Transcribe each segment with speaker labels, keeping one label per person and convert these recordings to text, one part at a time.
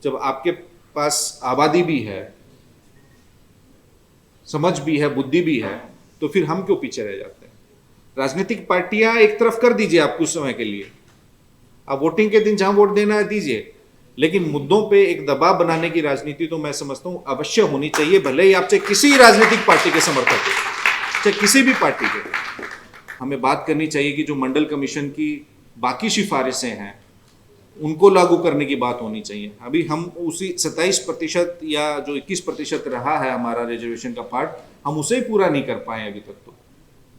Speaker 1: जब आपके पास आबादी भी है, समझ भी है, बुद्धि भी है, तो फिर हम क्यों पीछे रह जाते हैं? राजनीतिक पार्टियां एक तरफ कर दीजिए आप कुछ समय के लिए, आप वोटिंग के दिन जहां वोट देना है दीजिए, लेकिन मुद्दों पे एक दबाव बनाने की राजनीति तो मैं समझता हूं अवश्य होनी चाहिए, भले ही आप चाहे किसी राजनीतिक पार्टी के समर्थक हो, चाहे किसी भी पार्टी के। हमें बात करनी चाहिए कि जो मंडल कमीशन की बाकी सिफारिशें हैं उनको लागू करने की बात होनी चाहिए। अभी हम उसी 27% या जो 21% रहा है हमारा रिजर्वेशन का पार्ट, हम उसे ही पूरा नहीं कर पाए अभी तक। तो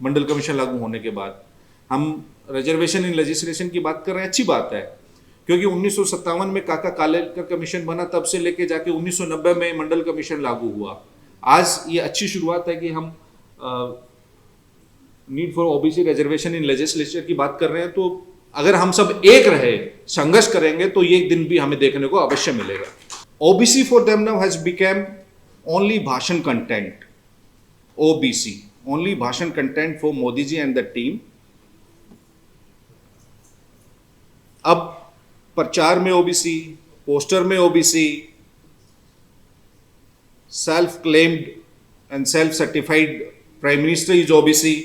Speaker 1: मंडल कमीशन लागू होने के बाद हम रिजर्वेशन इन लेजिस्लेशन की बात कर रहे हैं, अच्छी बात है, क्योंकि 1957 में काका कालेलकर कमीशन बना, तब से लेके जाके 1990 में मंडल कमीशन लागू हुआ। आज ये अच्छी शुरुआत है कि हम need for OBC reservation in legislature की बात कर रहे हैं। तो अगर हम सब एक रहे, संघर्ष करेंगे, तो ये दिन भी हमें देखने को अवश्य मिलेगा। OBC for them now has become only भाषण कंटेंट। ओबीसी ओनली भाषण content for Modi ji and the team. अब प्रचार में ओबीसी, पोस्टर में OBC, self claimed and self certified prime minister is OBC,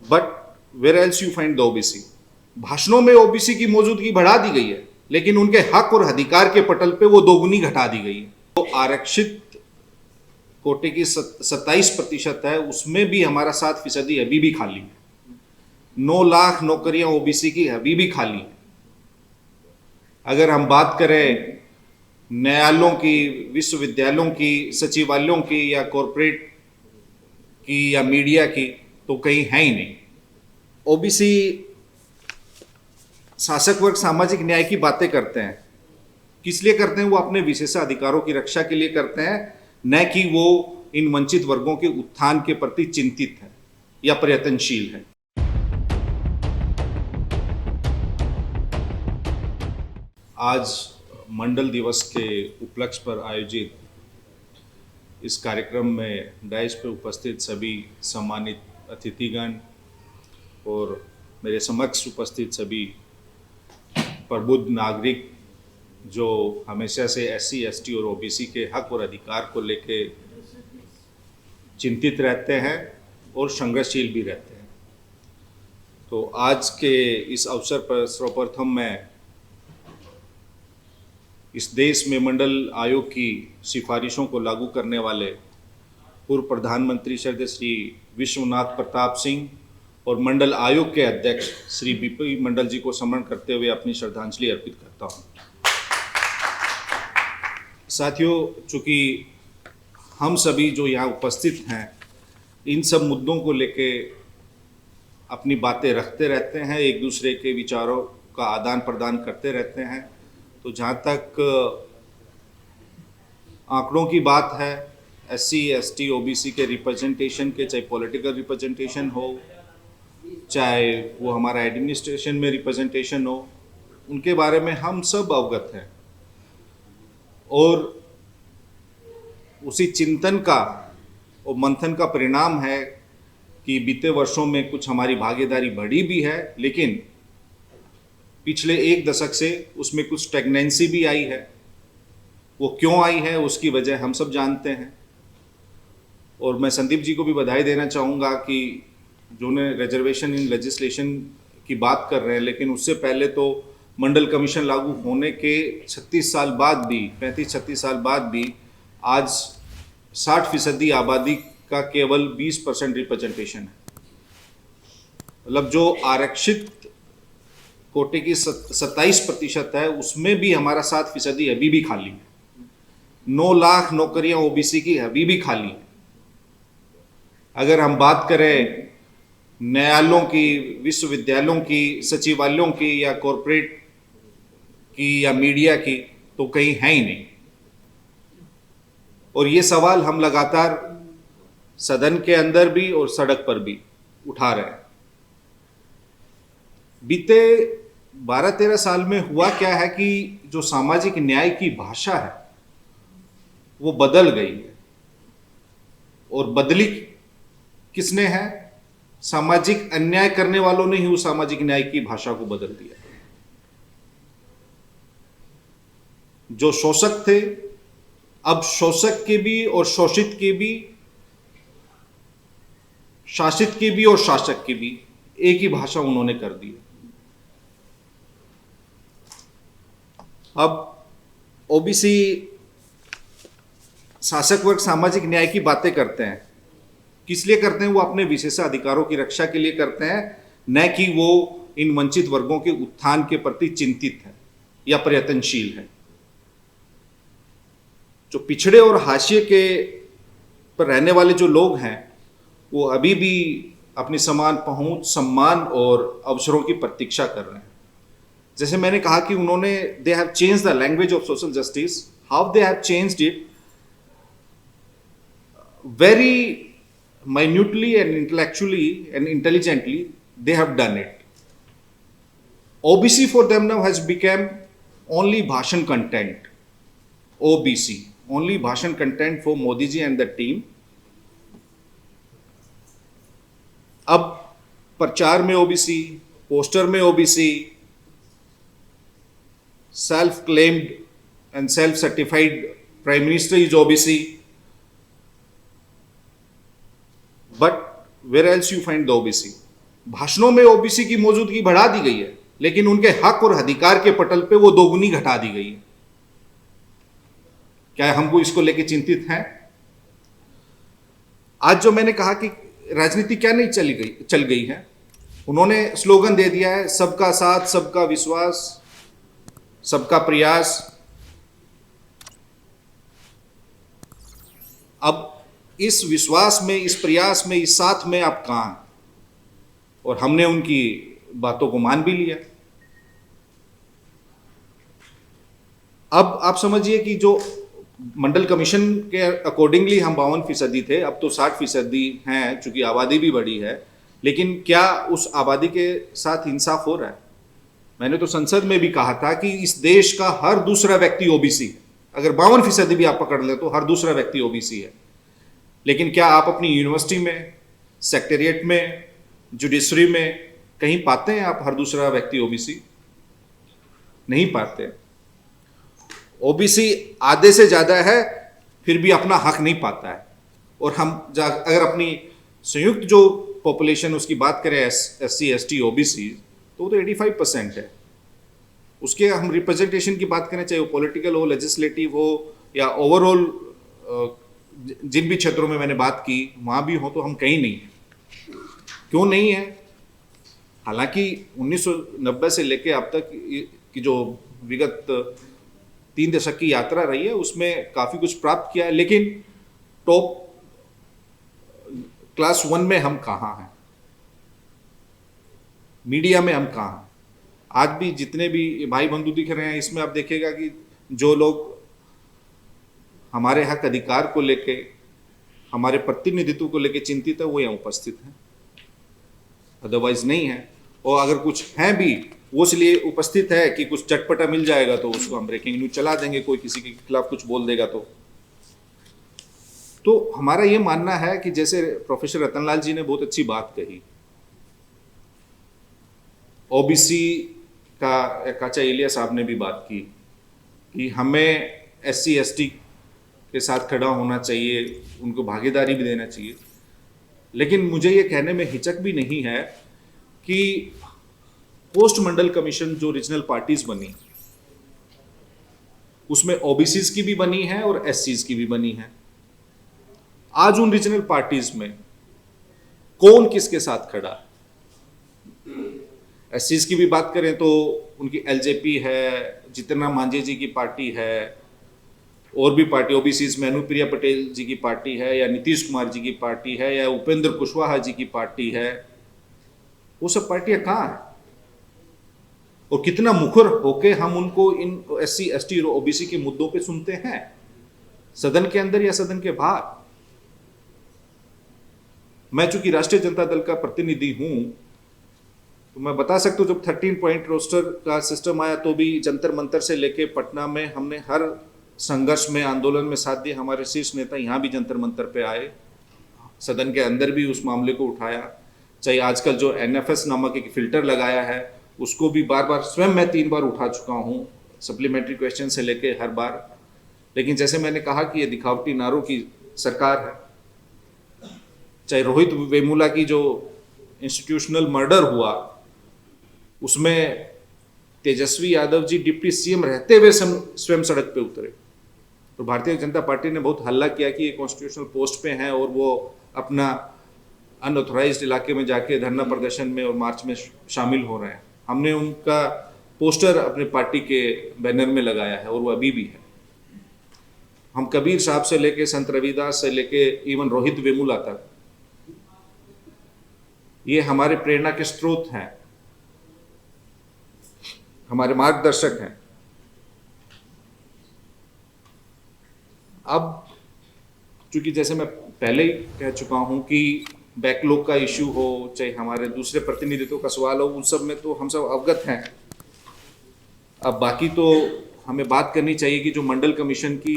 Speaker 1: but where else you find the OBC? भाषणों में OBC की मौजूदगी बढ़ा दी गई है, लेकिन उनके हक और अधिकार के पटल पे वो दोगुनी घटा दी गई है। तो आरक्षित कोटे की 27% है, उसमें भी हमारा 7% अभी भी खाली है। 9 लाख नौकरियां ओबीसी की अभी भी खाली है। अगर हम बात करें न्यायालयों की, विश्वविद्यालयों की, सचिवालयों की, या कॉरपोरेट की, या मीडिया की, तो कहीं है ही नहीं। ओबीसी शासक वर्ग सामाजिक न्याय की बातें करते हैं, किस लिए करते हैं? वो अपने विशेषाधिकारों की रक्षा के लिए करते हैं, न कि वो इन वंचित वर्गों के उत्थान के प्रति चिंतित है या प्रयत्नशील है। आज मंडल दिवस के उपलक्ष्य पर आयोजित इस कार्यक्रम में डायस पर उपस्थित सभी सम्मानित अतिथिगण और मेरे समक्ष उपस्थित सभी प्रबुद्ध नागरिक जो हमेशा से एससी, एसटी और ओबीसी के हक और अधिकार को लेके चिंतित रहते हैं और संघर्षशील भी रहते हैं। तो आज के इस अवसर पर सर्वप्रथम मैं इस देश में मंडल आयोग की सिफारिशों को लागू करने वाले पूर्व प्रधानमंत्री श्रद्धेय श्री विश्वनाथ प्रताप सिंह और मंडल आयोग के अध्यक्ष श्री बीपी मंडल जी को स्मरण करते हुए अपनी श्रद्धांजलि अर्पित करता हूं। साथियों, चूंकि हम सभी जो यहाँ उपस्थित हैं इन सब मुद्दों को लेके अपनी बातें रखते रहते हैं, एक दूसरे के विचारों का आदान प्रदान करते रहते हैं। तो जहाँ तक आंकड़ों की बात है, एससी, एसटी, ओबीसी के रिप्रेजेंटेशन के, चाहे पॉलिटिकल रिप्रेजेंटेशन हो, चाहे वो हमारा एडमिनिस्ट्रेशन में रिप्रेजेंटेशन हो, उनके बारे में हम सब अवगत हैं। और उसी चिंतन का और मंथन का परिणाम है कि बीते वर्षों में कुछ हमारी भागीदारी बढ़ी भी है, लेकिन पिछले 1 दशक से उसमें कुछ स्टैग्नेंसी भी आई है। वो क्यों आई है उसकी वजह हम सब जानते हैं। और मैं संदीप जी को भी बधाई देना चाहूँगा कि जो ने रिजर्वेशन इन लेजिस्लेशन की बात कर रहे हैं, लेकिन उससे पहले तो मंडल कमीशन लागू होने के 36 साल बाद भी, 35-36 साल बाद भी आज 60% आबादी का केवल 20% रिप्रेजेंटेशन है। मतलब जो आरक्षित कोटे की 27% है, उसमें भी हमारा 7% अभी भी खाली है। 9 लाख नौकरियां ओबीसी की अभी भी खाली है। अगर हम बात करें न्यायालयों की, विश्वविद्यालयों की, सचिवालयों की, या कॉरपोरेट की, या मीडिया की, तो कहीं है ही नहीं। और ये सवाल हम लगातार सदन के अंदर भी और सड़क पर भी उठा रहे हैं। बीते 12-13 साल में हुआ क्या है कि जो सामाजिक न्याय की भाषा है वो बदल गई है। और बदली किसने है? सामाजिक अन्याय करने वालों ने ही उस सामाजिक न्याय की भाषा को बदल दिया। जो शोषक थे अब शोषक के भी और शोषित के भी, शासित की भी और शासक की भी एक ही भाषा उन्होंने कर दी। अब ओबीसी शासक वर्ग सामाजिक न्याय की बातें करते हैं, किस लिए करते हैं? वो अपने विशेषाधिकारों की रक्षा के लिए करते हैं, न कि वो इन वंचित वर्गों के उत्थान के प्रति चिंतित है या प्रयत्नशील है। जो पिछड़े और हाशिए के पर रहने वाले जो लोग हैं वो अभी भी अपनी समान पहुंच, सम्मान और अवसरों की प्रतीक्षा कर रहे हैं। जैसे मैंने कहा कि उन्होंने they have change the language of social justice, how they have changed it very minutely and intellectually and intelligently, they have done it. OBC for them now has become only bhashan content. OBC, only bhashan content for Modi ji and the team. अब प्रचार में OBC, poster में OBC, self claimed and self certified prime minister is OBC, but where else you find the OBC? भाषणों में OBC की मौजूदगी बढ़ा दी गई है, लेकिन उनके हक और अधिकार के पटल पे वो दोगुनी घटा दी गई है। क्या हमको इसको लेके चिंतित हैं? आज जो मैंने कहा कि राजनीति क्या नहीं चल गई है, उन्होंने स्लोगन दे दिया है, सबका साथ, सबका विश्वास, सबका प्रयास। अब इस विश्वास में, इस प्रयास में, इस साथ में आप कहां हैं? और हमने उनकी बातों को मान भी लिया। अब आप समझिए कि जो मंडल कमीशन के अकॉर्डिंगली हम 52% थे, अब तो 60% हैं, चूंकि आबादी भी बढ़ी है। लेकिन क्या उस आबादी के साथ इंसाफ हो रहा है? मैंने तो संसद में भी कहा था कि इस देश का हर दूसरा व्यक्ति ओबीसी है। अगर 52% भी आप पकड़ ले तो हर दूसरा व्यक्ति ओबीसी है। लेकिन क्या आप अपनी यूनिवर्सिटी में, सेक्रेटेरिएट में, जुडिशरी में कहीं पाते हैं आप हर दूसरा व्यक्ति ओबीसी? नहीं पाते। ओबीसी आधे से ज्यादा है, फिर भी अपना हक नहीं पाता है। और हम अगर अपनी संयुक्त जो पॉपुलेशन उसकी बात करें, एससी, एसटी, ओबीसी, तो 85% है। उसके हम रिप्रेजेंटेशन की बात करें, चाहे वो पॉलिटिकल हो, लेजिस्लेटिव हो या ओवरऑल जिन भी क्षेत्रों में मैंने बात की वहां भी हो, तो हम कहीं नहीं है। क्यों नहीं है? हालांकि 1990 से लेकर अब तक की जो विगत 3 दशक की यात्रा रही है उसमें काफी कुछ प्राप्त किया है, लेकिन टॉप क्लास 1 में हम कहाँ हैं? मीडिया में हम कहाँ हैं? आज भी जितने भी भाई बंधु दिख रहे हैं, इसमें आप देखिएगा कि जो लोग हमारे हक अधिकार को लेके, हमारे प्रतिनिधित्व को लेके चिंतित है, वो यहाँ उपस्थित हैं, अदरवाइज नहीं है। और अगर कुछ हैं भी, वो इसलिए उपस्थित है कि कुछ चटपटा मिल जाएगा तो उसको हम ब्रेकिंग न्यूज चला देंगे, कोई किसी के खिलाफ कुछ बोल देगा तो हमारा ये मानना है कि जैसे प्रोफेसर रतनलाल जी ने बहुत अच्छी बात कही, ओबीसी का काचा एलिया साहब ने भी बात की कि हमें एससी एसटी के साथ खड़ा होना चाहिए, उनको भागीदारी भी देना चाहिए। लेकिन मुझे ये कहने में हिचक भी नहीं है कि पोस्ट मंडल कमीशन जो रीजनल पार्टीज बनी, उसमें ओबीसीज की भी बनी है और एससीज की भी बनी है। आज उन रीजनल पार्टीज में कौन किसके साथ खड़ा है? एससीज की भी बात करें तो उनकी एलजेपी है, जितेंद्र मांझी जी की पार्टी है, और भी पार्टी, ओबीसीज में अनुप्रिया पटेल जी की पार्टी है, या नीतीश कुमार जी की पार्टी है, या उपेंद्र कुशवाहा जी की पार्टी है। वो सब पार्टियां कहाँ हैं? और कितना मुखर होके हम उनको इन एससी एसटी और ओबीसी के मुद्दों पे सुनते हैं, सदन के अंदर या सदन के बाहर। मैं चूंकि राष्ट्रीय जनता दल का प्रतिनिधि हूं तो मैं बता सकता हूं, जब 13 पॉइंट रोस्टर का सिस्टम आया तो भी जंतर मंतर से लेके पटना में हमने हर संघर्ष में, आंदोलन में साथ दिया। हमारे शीर्ष नेता यहाँ भी जंतर मंतर पे आए, सदन के अंदर भी उस मामले को उठाया। चाहे आजकल जो एनएफएस नामक एक फिल्टर लगाया है, उसको भी बार बार स्वयं मैं 3 बार उठा चुका हूँ। सप्लीमेंट्री क्वेश्चन से लेके हर बार। लेकिन जैसे मैंने कहा कि ये दिखावटी नारों की सरकार है। चाहे रोहित वेमुला की जो इंस्टीट्यूशनल मर्डर हुआ, उसमें तेजस्वी यादव जी डिप्टी सीएम रहते हुए स्वयं सड़क पे उतरे, तो भारतीय जनता पार्टी ने बहुत हल्ला किया कि ये कॉन्स्टिट्यूशनल पोस्ट पे हैं और वो अपना अनऑथोराइज्ड इलाके में जाके धरना प्रदर्शन में और मार्च में शामिल हो रहे हैं। हमने उनका पोस्टर अपने पार्टी के बैनर में लगाया है और वो अभी भी है। हम कबीर साहब से लेके संत रविदास से लेके इवन रोहित वेमुला तक, ये हमारे प्रेरणा के स्रोत हैं, हमारे मार्गदर्शक हैं। अब चूंकि जैसे मैं पहले ही कह चुका हूं कि बैकलॉग का इश्यू हो, चाहे हमारे दूसरे प्रतिनिधित्व का सवाल हो, उन सब में तो हम सब अवगत हैं। अब बाकी तो हमें बात करनी चाहिए कि जो मंडल कमीशन की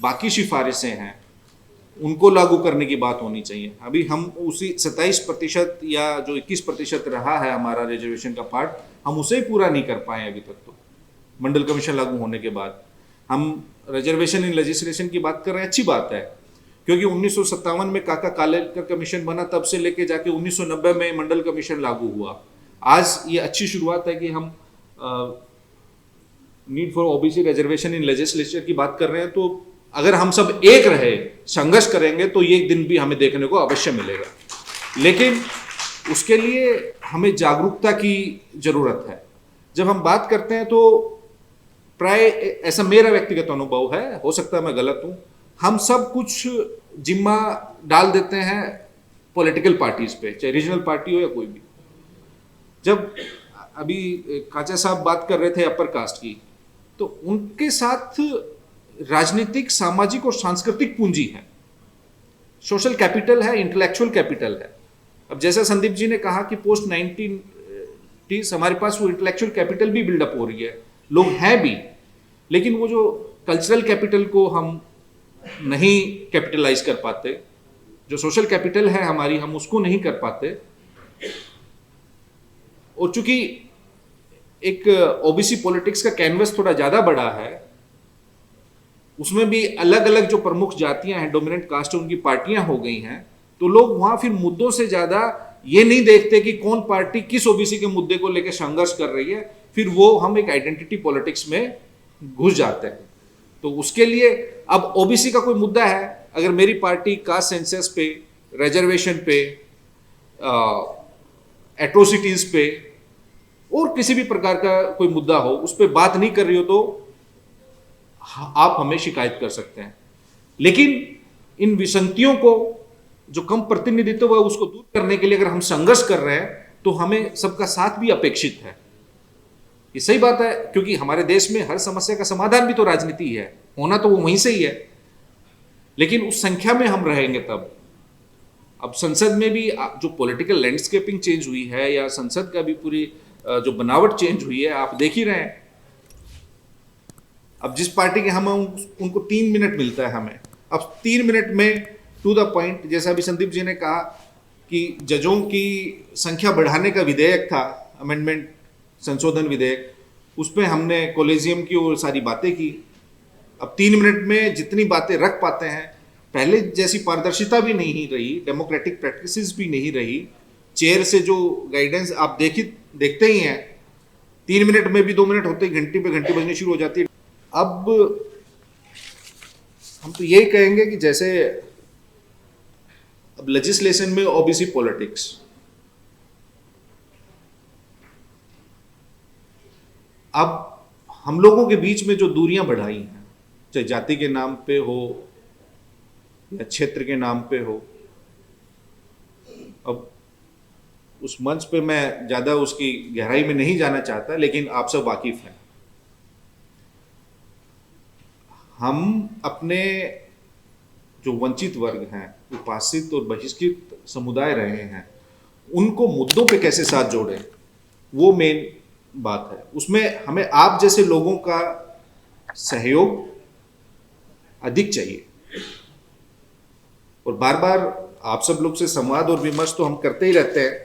Speaker 1: बाकी सिफारिशें हैं उनको लागू करने की बात होनी चाहिए। अभी हम उसी 27% या जो 21% रहा है हमारा रिजर्वेशन का पार्ट, हम उसे ही पूरा नहीं कर पाए अभी तक। तो मंडल कमीशन लागू होने के बाद हम रिजर्वेशन इन लेजिस्लेशन की बात कर रहे हैं, अच्छी बात है, क्योंकि 1957 में काका कालेलकर कमीशन बना, तब से लेके जाके 1990 में मंडल कमीशन लागू हुआ। आज ये अच्छी शुरुआत है कि हम need for OBC reservation in legislature की बात कर रहे हैं। तो अगर हम सब एक रहे, संघर्ष करेंगे, तो ये दिन भी हमें देखने को अवश्य मिलेगा। लेकिन उसके लिए हमें जागरूकता की जरूरत है। जब हम बात करते हैं तो प्राय ऐसा मेरा व्यक्तिगत अनुभव है, हो सकता है मैं गलत हूं, हम सब कुछ जिम्मा डाल देते हैं पॉलिटिकल पार्टीज पे, चाहे रीजनल पार्टी हो या कोई भी। जब अभी काचा साहब बात कर रहे थे अपर कास्ट की, तो उनके साथ राजनीतिक, सामाजिक और सांस्कृतिक पूंजी है, सोशल कैपिटल है, इंटेलेक्चुअल कैपिटल है। अब जैसा संदीप जी ने कहा कि पोस्ट 1990 हमारे पास वो इंटेलेक्चुअल कैपिटल भी बिल्डअप हो रही है, लोग हैं भी, लेकिन वो जो कल्चरल कैपिटल को हम नहीं कैपिटलाइज कर पाते, जो सोशल कैपिटल है हमारी, हम उसको नहीं कर पाते। और चूंकि एक ओबीसी पॉलिटिक्स का कैनवस थोड़ा ज्यादा बड़ा है, उसमें भी अलग अलग जो प्रमुख जातियां हैं, डोमिनेंट कास्ट, उनकी पार्टियां हो गई हैं, तो लोग वहां फिर मुद्दों से ज्यादा ये नहीं देखते कि कौन पार्टी किस ओबीसी के मुद्दे को लेकर संघर्ष कर रही है, फिर वो हम एक आइडेंटिटी पॉलिटिक्स में घुस जाते हैं। तो उसके लिए अब ओबीसी का कोई मुद्दा है, अगर मेरी पार्टी कास्ट सेंसस पे, रिजर्वेशन पे, एट्रोसिटीज पे और किसी भी प्रकार का कोई मुद्दा हो, उस पर बात नहीं कर रही हो, तो आप हमें शिकायत कर सकते हैं। लेकिन इन विसंगतियों को, जो कम प्रतिनिधित्व है, उसको दूर करने के लिए अगर हम संघर्ष कर रहे हैं, तो हमें सबका साथ भी अपेक्षित है। ये सही बात है, क्योंकि हमारे देश में हर समस्या का समाधान भी तो राजनीति है, होना तो वो वहीं से ही है। लेकिन उस संख्या में हम रहेंगे तब। अब संसद में भी जो पॉलिटिकल लैंडस्केपिंग चेंज हुई है, या संसद का भी पूरी जो बनावट चेंज हुई है, आप देख ही रहे हैं। अब जिस पार्टी के हम उनको 3 मिनट मिलता है हमें, अब 3 मिनट में टू द पॉइंट, जैसा अभी संदीप जी ने कहा कि जजों की संख्या बढ़ाने का विधेयक था, अमेंडमेंट, संशोधन विधेयक, उस पर हमने कॉलेजियम की और सारी बातें की। अब 3 मिनट में जितनी बातें रख पाते हैं, पहले जैसी पारदर्शिता भी नहीं रही, डेमोक्रेटिक प्रैक्टिसेस भी नहीं रही, चेयर से जो गाइडेंस आप देखते ही हैं, 3 मिनट में भी 2 मिनट होते ही घंटी पे घंटी बजनी शुरू हो जाती है। अब हम तो यही कहेंगे कि जैसे अब लेजिस्लेशन में ओबीसी पॉलिटिक्स, अब हम लोगों के बीच में जो दूरियां बढ़ाई हैं, चाहे जाति के नाम पे हो या क्षेत्र के नाम पे हो, अब उस मंच पे मैं ज्यादा उसकी गहराई में नहीं जाना चाहता, लेकिन आप सब वाकिफ हैं। हम अपने जो वंचित वर्ग हैं, उपासित और बहिष्कृत समुदाय रहे हैं, उनको मुद्दों पे कैसे साथ जोड़ें, वो मेन बात है। उसमें हमें आप जैसे लोगों का सहयोग अधिक चाहिए। और बार बार आप सब लोग से संवाद और विमर्श तो हम करते ही रहते हैं।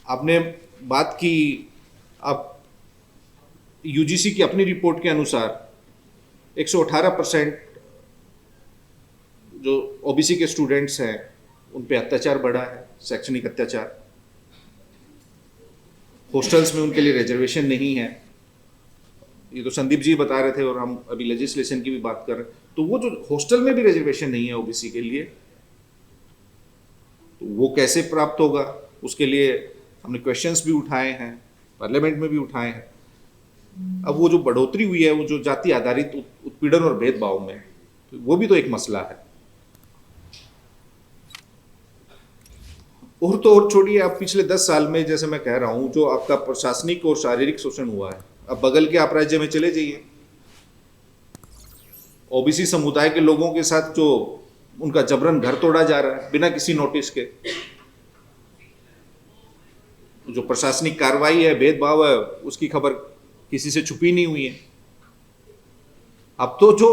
Speaker 1: आपने बात की, अब यूजीसी की अपनी रिपोर्ट के अनुसार 118% जो ओबीसी के स्टूडेंट्स हैं उन पे अत्याचार बढ़ा है, शैक्षणिक अत्याचार। हॉस्टल्स में उनके लिए रिजर्वेशन नहीं है, ये तो संदीप जी बता रहे थे, और हम अभी लेजिस्लेशन की भी बात कर रहे हैं। तो वो जो हॉस्टल में भी रिजर्वेशन नहीं है ओबीसी के लिए, तो वो कैसे प्राप्त होगा, उसके लिए हमने क्वेश्चंस भी उठाए हैं, पार्लियामेंट में भी उठाए हैं। अब वो जो बढ़ोतरी हुई है वो जो जाति आधारित उत्पीड़न और भेदभाव में, तो वो भी तो एक मसला है। और तो और छोड़िए, आप पिछले 10 साल में जैसे मैं कह रहा हूं जो आपका प्रशासनिक और शारीरिक शोषण हुआ है, अब बगल के आप राज्य में चले जाइए, ओबीसी समुदाय के लोगों के साथ जो उनका जबरन घर तोड़ा जा रहा है बिना किसी नोटिस के, जो प्रशासनिक कार्रवाई है, भेदभाव है, उसकी खबर किसी से छुपी नहीं हुई है। अब तो जो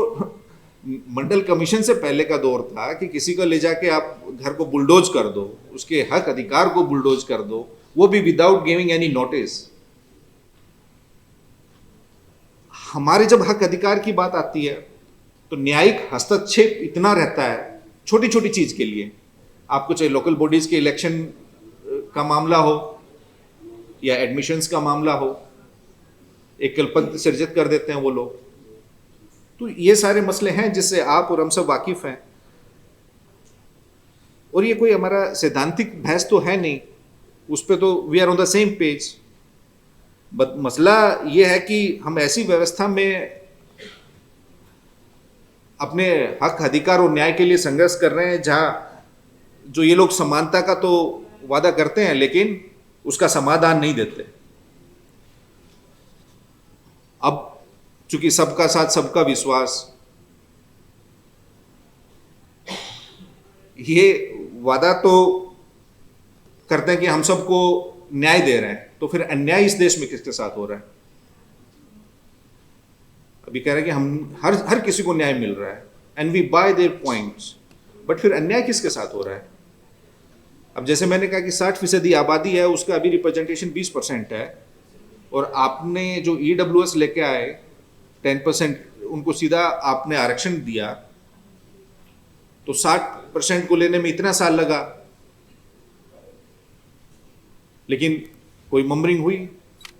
Speaker 1: मंडल कमीशन से पहले का दौर था कि किसी को ले जाके आप घर को बुलडोज कर दो, उसके हक अधिकार को बुलडोज कर दो, वो भी विदाउट गिविंग एनी नोटिस। हमारे जब हक अधिकार की बात आती है तो न्यायिक हस्तक्षेप इतना रहता है छोटी छोटी चीज के लिए। आपको चाहे लोकल बॉडीज के इलेक्शन का मामला हो या एडमिशंस का मामला हो, एक कल्पना सृजित कर देते हैं वो लोग। तो ये सारे मसले हैं जिससे आप और हम सब वाकिफ हैं, और ये कोई हमारा सैद्धांतिक बहस तो है नहीं, उस पर तो we are on the same page. But मसला ये है कि हम ऐसी व्यवस्था में अपने हक अधिकार और न्याय के लिए संघर्ष कर रहे हैं जहां जो ये लोग समानता का तो वादा करते हैं लेकिन उसका समाधान नहीं देते। अब चूंकि सबका साथ सबका विश्वास, ये वादा तो करते हैं कि हम सबको न्याय दे रहे हैं, तो फिर अन्याय इस देश में किसके साथ हो रहा है? अभी कह रहे हैं कि हम हर किसी को न्याय मिल रहा है and we buy their points, but फिर अन्याय किसके साथ हो रहा है? अब जैसे मैंने कहा कि 60% आबादी है, उसका अभी रिप्रेजेंटेशन 20% है, और आपने जो EWS लेके आए 10%, उनको सीधा आपने आरक्षण दिया, तो 60% को लेने में इतना साल लगा, लेकिन कोई ममरिंग हुई,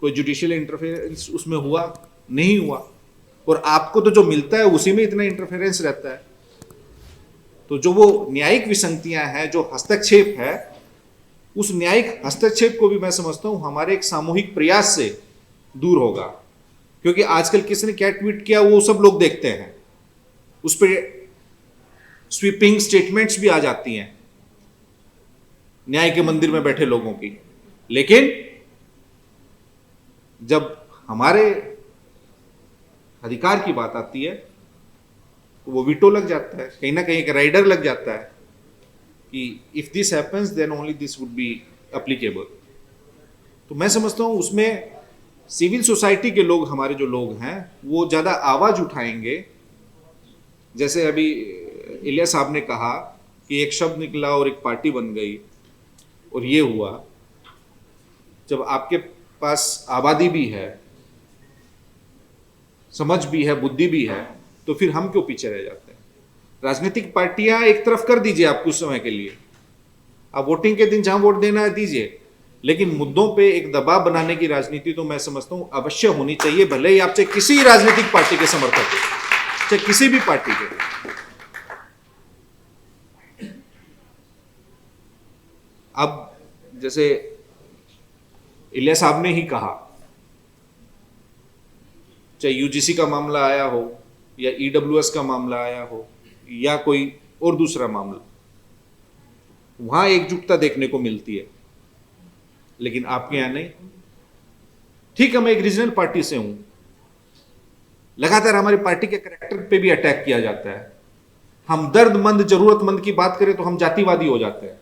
Speaker 1: कोई जुडिशियल इंटरफेरेंस उसमें हुआ नहीं हुआ, और आपको तो जो मिलता है उसी में इतना इंटरफेरेंस रहता है। तो जो वो न्यायिक विसंगतियां हैं, जो हस्तक्षेप है, उस न्यायिक हस्तक्षेप को भी मैं समझता हूं हमारे एक सामूहिक प्रयास से दूर होगा, क्योंकि आजकल किसने क्या ट्वीट किया वो सब लोग देखते हैं, उस पर स्वीपिंग स्टेटमेंट्स भी आ जाती हैं न्याय के मंदिर में बैठे लोगों की, लेकिन जब हमारे अधिकार की बात आती है तो वो वीटो लग जाता है, कहीं ना कहीं एक राइडर लग जाता है कि if this happens then only this would be applicable. तो मैं समझता हूं उसमें सिविल सोसाइटी के लोग, हमारे जो लोग हैं, वो ज़्यादा आवाज़ उठाएंगे। जैसे अभी इलिया साहब ने कहा कि एक शब्द निकला और एक पार्टी बन गई, और ये हुआ। जब आपके पास आबादी भी है, समझ भी है, बुद्धि भी है, तो फिर हम क्यों पीछे रह जाते हैं? राजनीतिक पार्टियां एक तरफ कर दीजिए आप कुछ समय के लिए, आप वोटिंग के दिन जहां वोट देना है दीजिए, लेकिन मुद्दों पे एक दबाव बनाने की राजनीति तो मैं समझता हूं अवश्य होनी चाहिए, भले ही आप चाहे किसी राजनीतिक पार्टी के समर्थक हो, चाहे किसी भी पार्टी के। अब जैसे इलिया साहब ने ही कहा, चाहे यूजीसी का मामला आया हो या EWS का मामला आया हो या कोई और दूसरा मामला, वहां एकजुटता देखने को मिलती है, लेकिन आपके यहां नहीं। ठीक है, मैं एक रीजनल पार्टी से हूं, लगातार हमारी पार्टी के कैरेक्टर पे भी अटैक किया जाता है। हम दर्दमंद, जरूरतमंद की बात करें तो हम जातिवादी हो जाते हैं,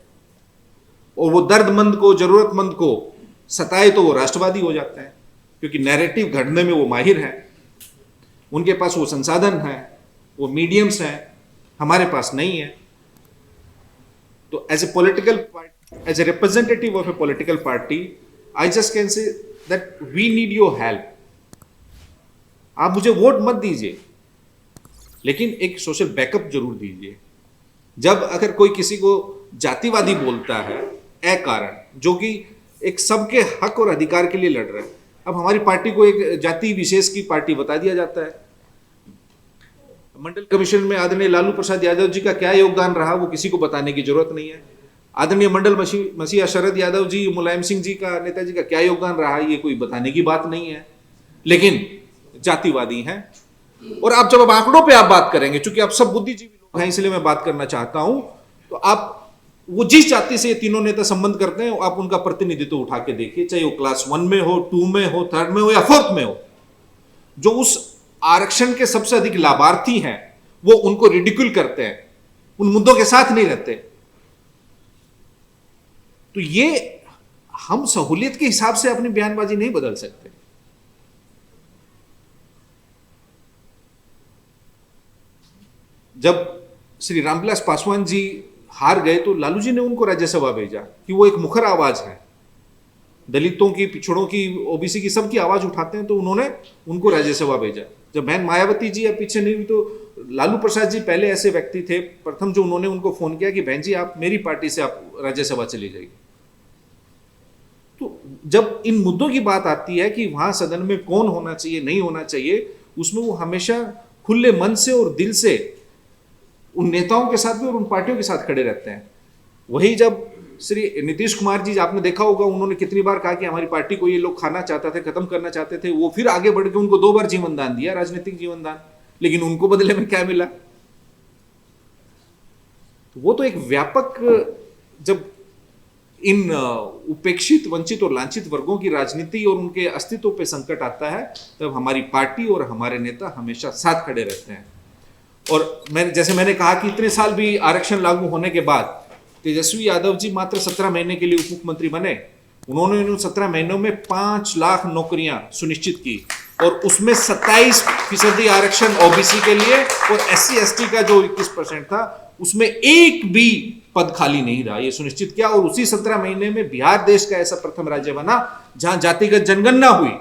Speaker 1: और वो दर्दमंद को, जरूरतमंद को सताए तो वो राष्ट्रवादी हो जाते हैं, क्योंकि नैरेटिव घड़ने में वो माहिर हैं, उनके पास वो संसाधन है, वो मीडियम्स हैं, हमारे पास नहीं है। तो as a political party, as a representative of a political party, I just can say that we need your help. आप मुझे वोट मत दीजिए, लेकिन एक सोशल बैकअप जरूर दीजिए। जब अगर कोई किसी को जातिवादी बोलता है अकारण, जो कि एक सबके हक और अधिकार के लिए लड़ रहा है, अब हमारी पार्टी को एक जाति विशेष की पार्टी बता दिया जाता है। मंडल कमीशन में आदरणीय लालू प्रसाद यादव जी का क्या योगदान रहा वो किसी को बताने की जरूरत नहीं है। आदरणीय मंडल मसीहा शरद यादव जी, मुलायम सिंह जी का, नेताजी का क्या योगदान रहा ये कोई बताने की बात नहीं है, लेकिन जातिवादी हैं। और आप जब आंकड़ों पे आप बात करेंगे, चूंकि आप सब बुद्धिजीवी लोग हैं इसलिए मैं बात करना चाहता हूं, तो आप वो जिस जाति से ये तीनों नेता संबंध करते हैं आप उनका प्रतिनिधित्व उठा के देखिए, चाहे वो क्लास 1 में हो, 2 में हो, 3rd में हो या 4th में हो। जो उस आरक्षण के सबसे अधिक लाभार्थी हैं वो उनको रिडिक्यूल करते हैं, उन मुद्दों के साथ नहीं रहते। तो ये हम सहूलियत के हिसाब से अपनी बयानबाजी नहीं बदल सकते। जब श्री रामविलास पासवान जी हार गए तो लालू जी ने उनको राज्यसभा भेजा कि वो एक मुखर आवाज है, दलितों की, पिछड़ों की, ओबीसी की, सबकी आवाज उठाते हैं, तो उन्होंने उनको राज्यसभा भेजा। जब बहन मायावती जी अब पीछे नहीं हुई तो लालू प्रसाद जी पहले ऐसे व्यक्ति थे प्रथम जो उन्होंने उनको फोन किया कि बहन जी आप मेरी पार्टी से आप राज्यसभा चली जाइए। तो जब इन मुद्दों की बात आती है कि वहां सदन में कौन होना चाहिए, नहीं होना चाहिए, उसमें वो हमेशा खुले मन से और दिल से उन नेताओं के साथ भी और उन पार्टियों के साथ खड़े रहते हैं। वही जब श्री नीतीश कुमार जी, आपने देखा होगा उन्होंने कितनी बार कहा कि हमारी पार्टी को ये लोग खाना चाहते थे, खत्म करना चाहते थे, वो फिर आगे बढ़ के उनको 2 बार जीवन दान दिया, राजनीतिक जीवन दान, लेकिन उनको बदले में क्या मिला? तो वो तो एक व्यापक, जब इन उपेक्षित, वंचित और लांछित वर्गों की राजनीति और उनके अस्तित्व पे संकट आता है, तब हमारी पार्टी और हमारे नेता हमेशा साथ खड़े रहते हैं। और जैसे मैंने कहा कि इतने साल भी आरक्षण लागू होने के बाद तेजस्वी यादव जी मात्र 17 महीने के लिए उप मुख्यमंत्री बने। उन्होंने इन 17 महीनों में 5 लाख नौकरियां सुनिश्चित की और उसमें 27% आरक्षण ओबीसी के लिए और SC/ST का जो 21% था उसमें एक भी पद खाली नहीं रहा, ये सुनिश्चित किया। और उसी 17 महीने में बिहार देश का ऐसा प्रथम राज्य बना जहां जातिगत जनगणना हुई,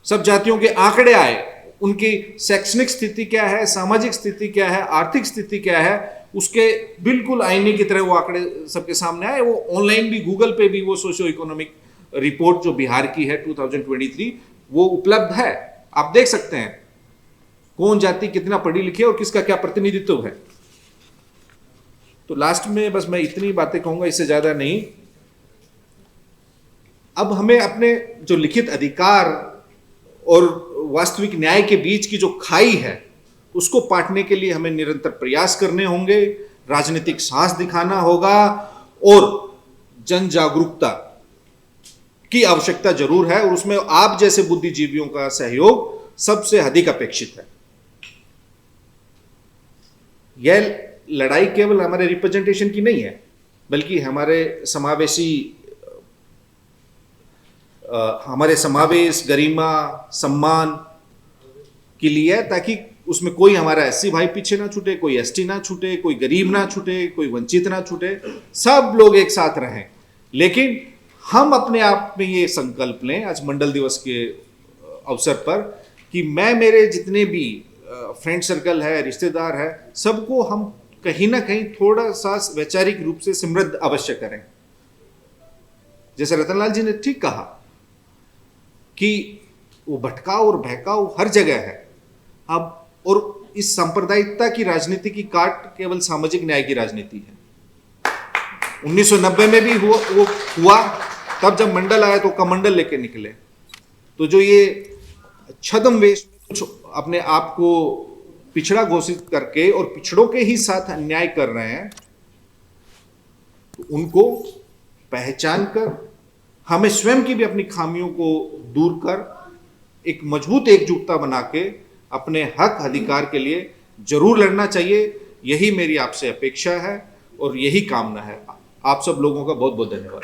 Speaker 1: सब जातियों के आंकड़े आए, उनकी शैक्षणिक स्थिति क्या है, सामाजिक स्थिति क्या है, आर्थिक स्थिति क्या है, उसके बिल्कुल आईने की तरह वो आंकड़े सबके सामने आए। वो ऑनलाइन भी, गूगल पे भी वो सोशियो इकोनॉमिक रिपोर्ट जो बिहार की है 2023 वो उपलब्ध है, आप देख सकते हैं कौन जाति कितना पढ़ी लिखी है और किसका क्या प्रतिनिधित्व है। तो लास्ट में बस मैं इतनी बातें कहूंगा, इससे ज्यादा नहीं। अब हमें अपने जो लिखित अधिकार और वास्तविक न्याय के बीच की जो खाई है उसको पाटने के लिए हमें निरंतर प्रयास करने होंगे, राजनीतिक साहस दिखाना होगा और जन जागरूकता की आवश्यकता जरूर है, और उसमें आप जैसे बुद्धिजीवियों का सहयोग सबसे अधिक अपेक्षित है। यह लड़ाई केवल हमारे रिप्रेजेंटेशन की नहीं है, बल्कि हमारे समावेश, गरिमा, सम्मान के लिए, ताकि उसमें कोई हमारा SC भाई पीछे ना छूटे, कोई ST ना छूटे, कोई गरीब ना छूटे, कोई वंचित ना छूटे, सब लोग एक साथ रहें। लेकिन हम अपने आप में ये संकल्प लें आज मंडल दिवस के अवसर पर कि मैं, मेरे जितने भी फ्रेंड सर्कल है, रिश्तेदार है, सबको हम कहीं ना कहीं थोड़ा सा वैचारिक रूप से समृद्ध अवश्य करें। जैसे रतनलाल जी ने ठीक कहा कि वो भटकाव और बहकाव हर जगह है अब, और इस सांप्रदायिकता की राजनीति की काट केवल सामाजिक न्याय की राजनीति है। 1990 में भी वो हुआ, तब जब मंडल आया तो कमंडल लेके निकले। तो जो ये छद्म वेश कुछ अपने आप को पिछड़ा घोषित करके और पिछड़ों के ही साथ अन्याय कर रहे हैं, तो उनको पहचान कर हमें स्वयं की भी अपनी खामियों को दूर कर एक मजबूत एकजुटता बना के अपने हक अधिकार के लिए जरूर लड़ना चाहिए। यही मेरी आपसे अपेक्षा है और यही कामना है। आप सब लोगों का बहुत बहुत धन्यवाद।